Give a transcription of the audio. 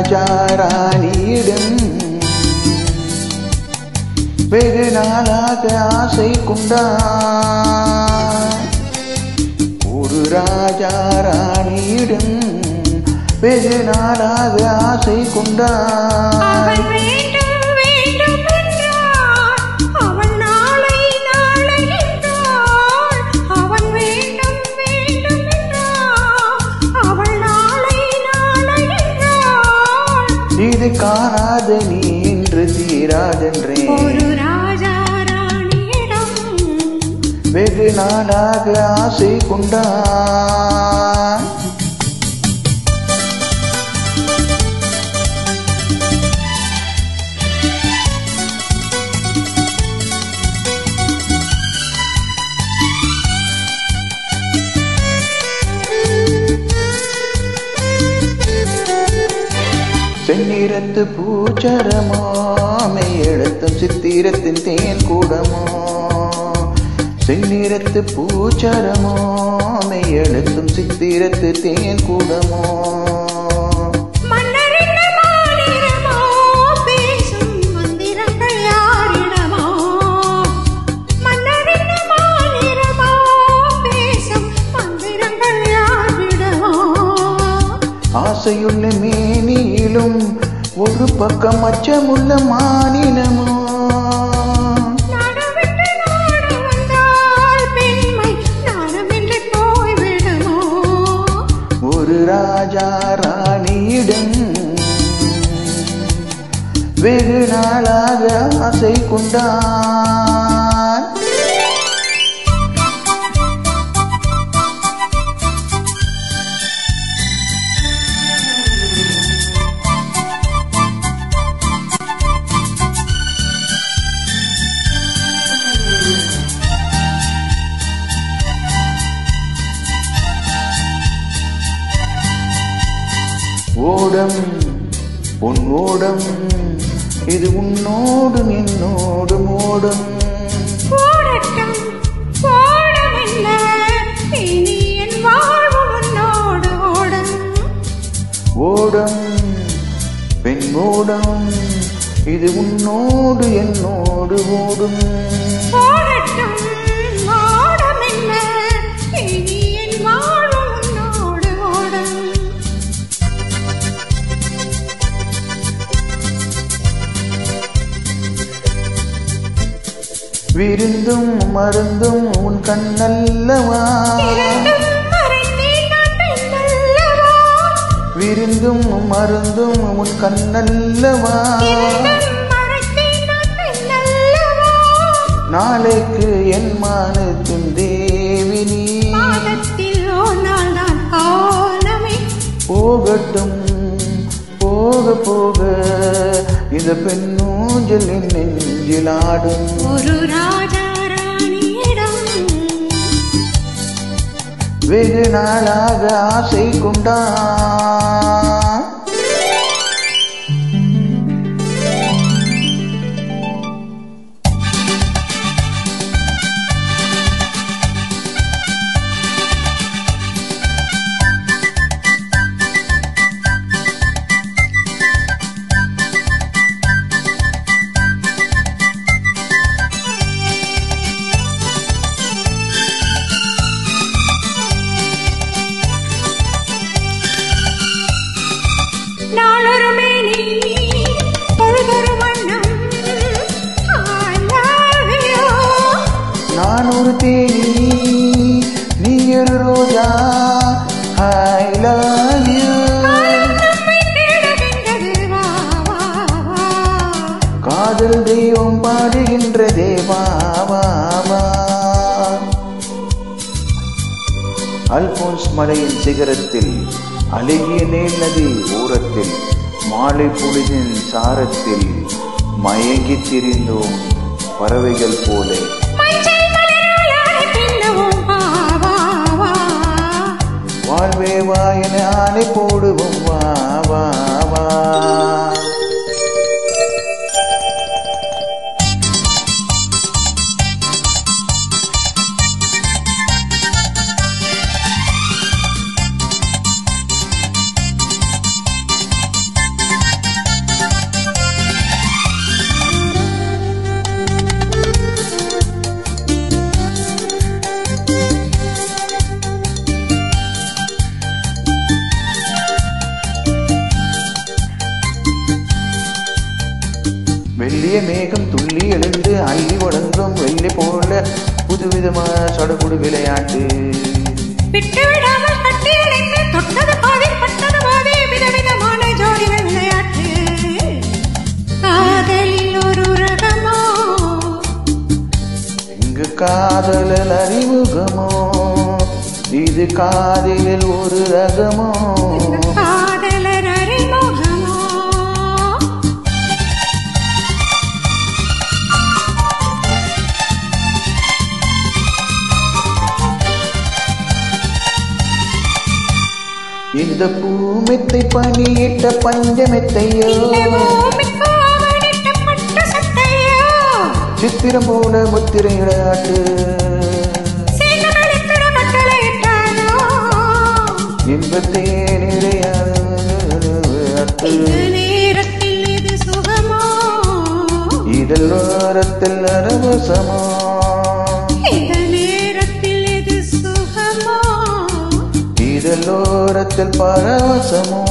ராஜா ராணியிடம் வெகு நாளாக ஆசை கொண்டான். ஒரு ராஜா ராணியிடம் வெகு நாளாக ஆசை கொண்டான். இது காணாத நீ என்று தீராதென்றே ஒரு ராஜா ராணியிடம் வெகு நாளாக ஆசை கொண்டான். செந்நிறத்து பூச்சரமோ மெய்யெழுத்தும் சித்திரத்தின் தேன் கூடமோ. செந்நிறத்து பூச்சரமோ மெய்யெழுத்தும் சித்திரத்து தேன் கூடமோ. ஆசையுள்ள மேனியிலும் ஒரு பக்கம் அச்சமுள்ள மானினமோ. ஒரு ராஜா ராணியிடம் வெகு நாளாக ஆசை கொண்டான். ஓடம் உன் ஓடம் இது உன்னோடும் என்னோடும் ஓடும். ஓடம் பெண் ஓடம் இது உன்னோடு என்னோடு ஓடும். விருந்தும் மருந்தும் உன் கண்ணல்லவா. விருந்தும் மருந்தும் உன் கண்ணல்லவா. நாளைக்கு என் மானத்தின் தேவினி போகட்டும் போக போக இந்த பெண்ணூஞ்சல் நெஞ்சில் ஆடும். ஒரு ராஜா ராணியிடம் வெகு நாளாக ஆசை கொண்டான். நான் ஒரு தேனி நீ ஒரு ரோஜா. I love you. காதல் தெய்வம் பாடுகின்ற தேவாவா. அல்போன்ஸ் மலையின் சிகரத்தில் அழகிய நீல் நதி ஓரத்தில் மாலை பொழுதின் சாரத்தில் மயங்கி திரிந்தோம் பறவைகள் போல. வாழ்வே வா என ஆணை போடுவோம் வா வா வா. புதுவிதமான சடுகுடு விளையாட்டு விட்டு விடாமல் கட்டி அணைத்து தொட்டது பாதி பட்டது பாதி விதவிதமான ஜோடிகள் விளையாட்டு காதலில் ஒரு ரகமோ இங்கு காதலில் அறிமுகமோ இது காதலில் ஒரு ரகமோ காதலர் அறிமுகமோ இந்த பூமெத்தை பணியிட்ட பஞ்சமெத்தையோ சித்திரம் போல முத்திரையிடாட்டு இன்பத்தே நேரத்தில் இது சுகமோ இதழ் ஓரத்தில் அரவசமோ நேரத்தில் இது சுகமோ இதழோரத்தில் பரவசமோ